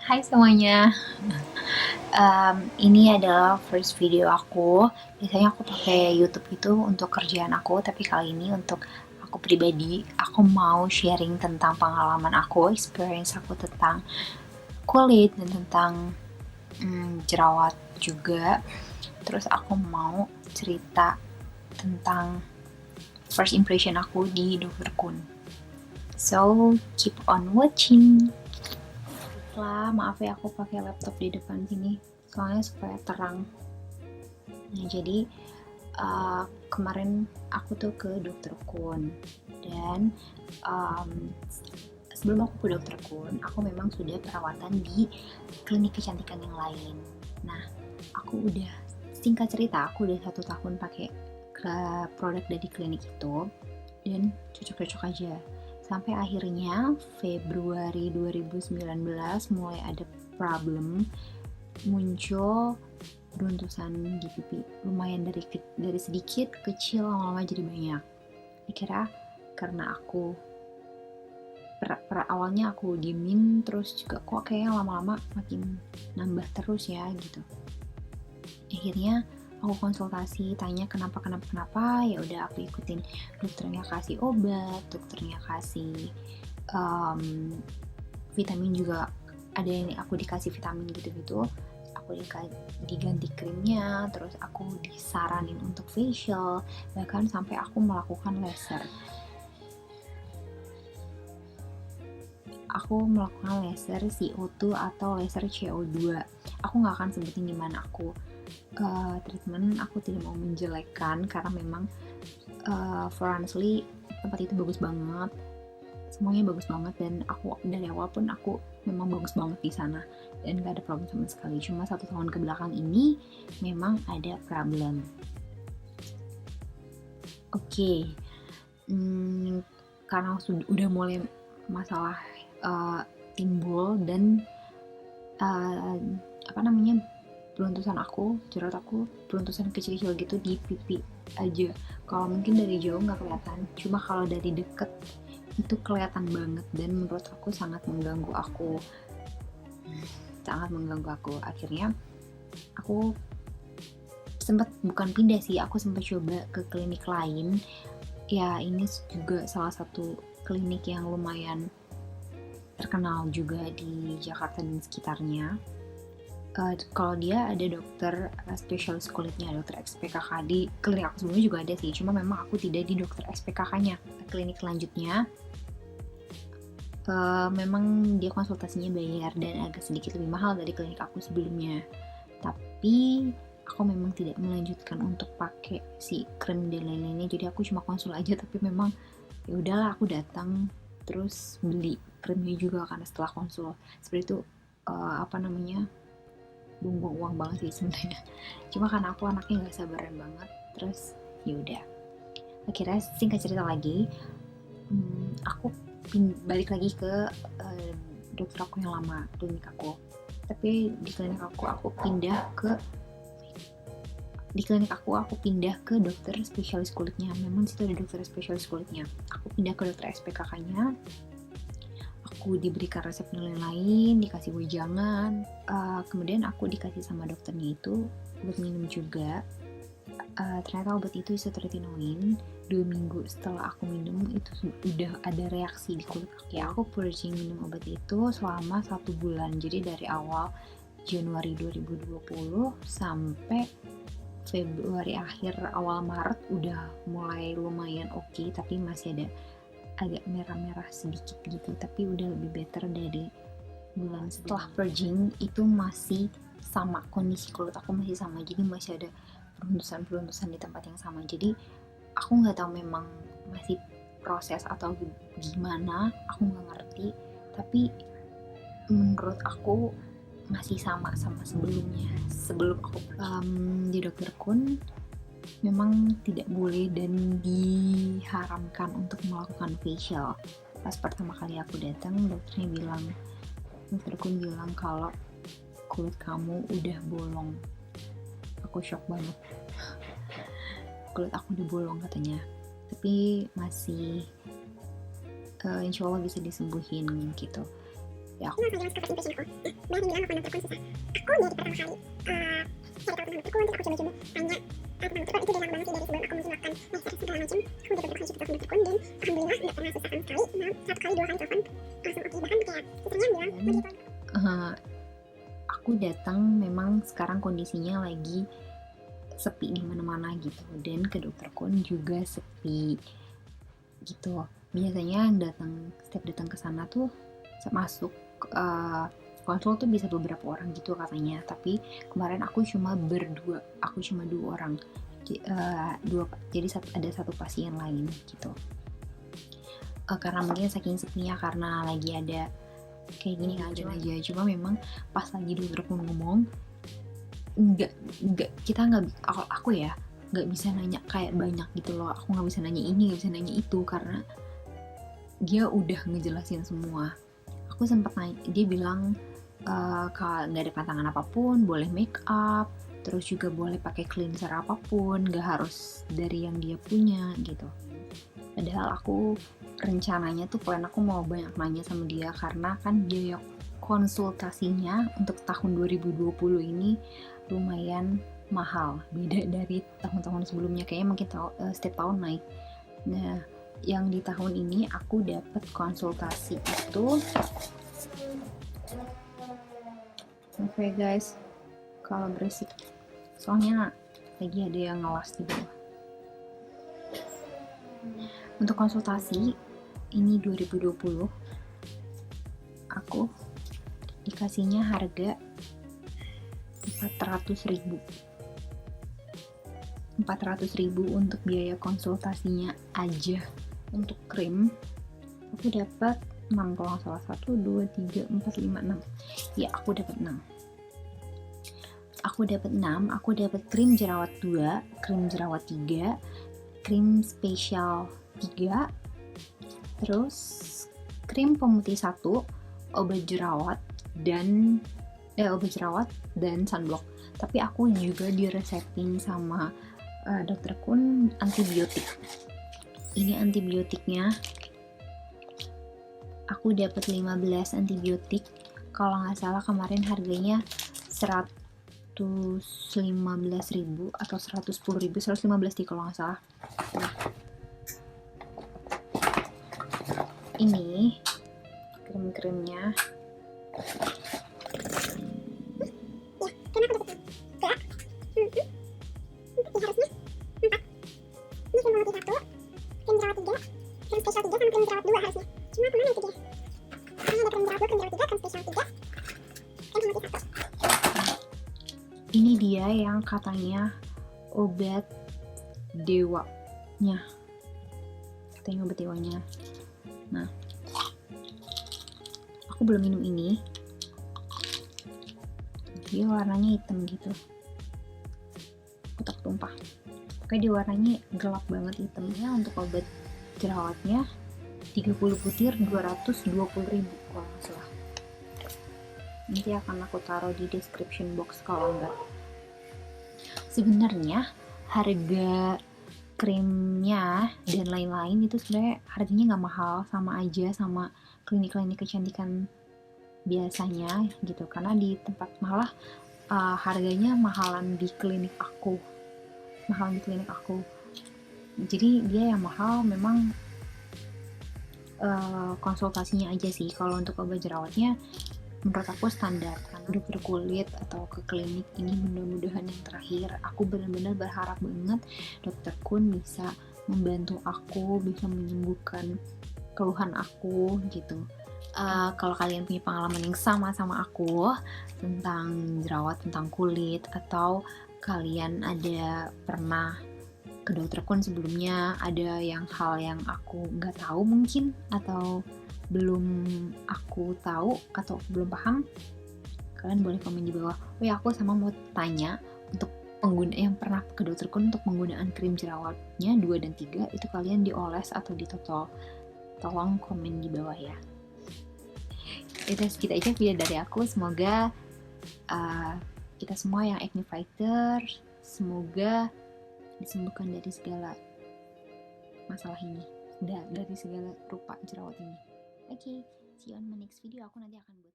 Hai semuanya. Ini adalah first video aku. Biasanya aku pakai YouTube itu untuk kerjaan aku, tapi kali ini untuk aku pribadi, aku mau sharing tentang pengalaman aku, experience aku tentang kulit dan tentang jerawat juga. Terus aku mau cerita tentang first impression aku di Dr. Kun. So, keep on watching. Lah, maaf ya aku pakai laptop di depan sini, soalnya supaya terang. Nah, jadi kemarin aku tuh ke Dokter Kun dan um, sebelum aku ke Dokter Kun, aku memang sudah perawatan di klinik kecantikan yang lain. Nah, aku udah singkat cerita, aku udah 1 tahun pakai produk dari klinik itu dan cocok-cocok aja. Sampai akhirnya Februari 2019 mulai ada problem, muncul beruntusan di pipi. Lumayan dari sedikit kecil lama-lama jadi banyak. Akhirnya karena aku awalnya aku diemin, terus juga kok kayaknya lama-lama makin nambah terus ya gitu. Akhirnya aku konsultasi, tanya kenapa, ya udah aku ikutin. Dokternya kasih obat, dokternya kasih vitamin juga, ada yang aku dikasih vitamin gitu-gitu, aku diganti krimnya, terus aku disaranin untuk facial, bahkan sampai aku melakukan laser. Aku melakukan laser CO2 atau laser CO2. Aku nggak akan sebutin di mana aku treatment, aku tidak mau menjelekkan karena memang for honestly tempat itu bagus banget, semuanya bagus banget, dan aku dari awal pun aku memang bagus banget di sana dan gak ada problem sama sekali. Cuma 1 tahun ke belakang ini memang ada problem. Oke. Karena udah mulai masalah timbul dan beruntusan aku, jerawat aku, beruntusan kecil-kecil gitu di pipi aja. Kalau mungkin dari jauh nggak kelihatan, cuma kalau dari deket itu kelihatan banget dan menurut aku sangat mengganggu aku. Akhirnya aku sempat, bukan pindah sih, aku sempat coba ke klinik lain. Ya, ini juga salah satu klinik yang lumayan terkenal juga di Jakarta dan sekitarnya. Kalau dia ada dokter spesialis kulitnya, dokter SPKK. Di klinik aku sebelumnya juga ada sih, cuma memang aku tidak di dokter SPKK-nya. Klinik selanjutnya memang dia konsultasinya bayar dan agak sedikit lebih mahal dari klinik aku sebelumnya. Tapi aku memang tidak melanjutkan untuk pakai si krim dan lain-lainnya, jadi aku cuma konsul aja. Tapi memang ya udahlah, aku datang terus beli krimnya juga karena setelah konsul. Seperti itu, buang-buang uang banget sih sebenarnya. Cuma karena aku anaknya nggak sabaran banget, terus yaudah. Akhirnya singkat cerita lagi, aku balik lagi ke dokter aku yang lama, klinik aku. Tapi di klinik aku pindah ke dokter spesialis kulitnya. Memang situ ada dokter spesialis kulitnya. Aku pindah ke dokter SPKK-nya. Aku diberikan resep lain-lain, dikasih wejangan, kemudian aku dikasih sama dokternya itu buat minum juga. Ternyata obat itu isotretinoin. 2 minggu setelah aku minum itu udah ada reaksi di kulit kaki. Aku purging minum obat itu selama 1 bulan, jadi dari awal Januari 2020 sampai Februari akhir awal Maret udah mulai lumayan oke, tapi masih ada agak merah-merah sedikit gitu, tapi udah lebih better dari bulan setelah purging. Itu masih sama, kondisi kulit aku masih sama, jadi masih ada beruntusan di tempat yang sama. Jadi aku nggak tahu memang masih proses atau gimana, aku nggak ngerti, tapi menurut aku masih sama sebelumnya, sebelum aku di Dokter Kun. Memang tidak boleh dan diharamkan untuk melakukan facial. Pas pertama kali aku datang, dokter Kun bilang kalau kulit kamu udah bolong. Aku shock banget. Kulit aku udah bolong katanya, tapi masih insya Allah bisa disembuhin gitu. Ya, aku udah dibilang aku dokter kun susah. Aku dari pertama kali cari tahu tentang dokter kun, terus aku coba-coba tanya tentang dokter kun, itu udah lama banget sih dari sebelum aku melakukan master segala macam. Aku udah beberapa kali coba telepon dokter kun, dan alhamdulillah nggak pernah susah sama sekali. Nah, satu kali dua kali telepon langsung oke, bahkan kayak susternya bilang mau di aku datang memang sekarang kondisinya lagi sepi di mana-mana gitu, dan ke dokter kun juga sepi gitu. Biasanya yang setiap datang ke sana tuh masuk konsul tuh bisa beberapa orang gitu katanya, tapi kemarin aku cuma dua orang, jadi ada satu pasien lain gitu. Karena mungkin saking sepinya, karena lagi ada kayak gini aja. Cuma memang pas lagi dokter pun ngomong, aku ya nggak bisa nanya kayak banyak gitu loh. Aku nggak bisa nanya ini, nggak bisa nanya itu, karena dia udah ngejelasin semua. Aku sempat nanya, dia bilang kalau nggak ada pantangan apapun, boleh make up, terus juga boleh pakai cleanser apapun, nggak harus dari yang dia punya gitu. Padahal aku rencananya tuh plan aku mau banyak nanya sama dia, karena kan biaya konsultasinya untuk tahun 2020 ini lumayan mahal, beda dari tahun-tahun sebelumnya, kayaknya mungkin setiap tahun naik. Nah, yang di tahun ini aku dapat konsultasi itu, oke guys, kalau berisik soalnya lagi ada yang ngelas di bawah. Untuk konsultasi ini 2020 aku dikasihnya harga 400.000 untuk biaya konsultasinya aja. Untuk krim aku dapat 6 kalau nggak salah, 1, 2, 3, 4, 5, 6 ya, aku dapat 6. Aku dapat krim jerawat 2, krim jerawat 3, krim spesial 3, terus krim pemutih 1, obat jerawat dan sunblock. Tapi aku juga diresepin sama dokter kun antibiotik. Ini antibiotiknya aku dapat 15 antibiotik. Kalau nggak salah kemarin harganya 115.000 atau 110.000, 115 sih kalau nggak salah. Nah, ini krim-krimnya. Ini dia yang katanya obat dewanya. Nah, aku belum minum ini. Dia warnanya hitam gitu, kotak tumpah. Pokoknya dia warnanya gelap banget hitamnya. Untuk obat jerawatnya 30 butir 220.000 kalau nggak salah. Nanti akan aku taruh di description box kalau enggak. Sebenarnya harga krimnya dan lain-lain itu sebenarnya harganya nggak mahal, sama aja sama klinik-klinik kecantikan biasanya gitu, karena di tempat malah harganya mahalan di klinik aku. Jadi dia yang mahal memang konsultasinya aja sih. Kalau untuk obat jerawatnya menurut aku standar, kan dokter kulit atau ke klinik ini mudah-mudahan yang terakhir. Aku benar-benar berharap banget dokter kun bisa membantu aku, bisa menyembuhkan keluhan aku gitu. Kalau kalian punya pengalaman yang sama aku tentang jerawat, tentang kulit, atau kalian ada pernah ke dokter kun sebelumnya, ada hal yang aku nggak tahu mungkin, atau belum aku tahu atau belum paham, kalian boleh komen di bawah. Aku sama mau tanya, untuk pengguna yang pernah ke dokter kun untuk penggunaan krim jerawatnya 2 dan 3 itu kalian dioles atau ditotol? Tolong komen di bawah ya. Itu segitu aja video dari aku. Semoga kita semua yang acne fighter semoga disembuhkan dari segala masalah ini, dari segala rupa jerawat ini. Oke, see you on my next video. Aku nanti akan buat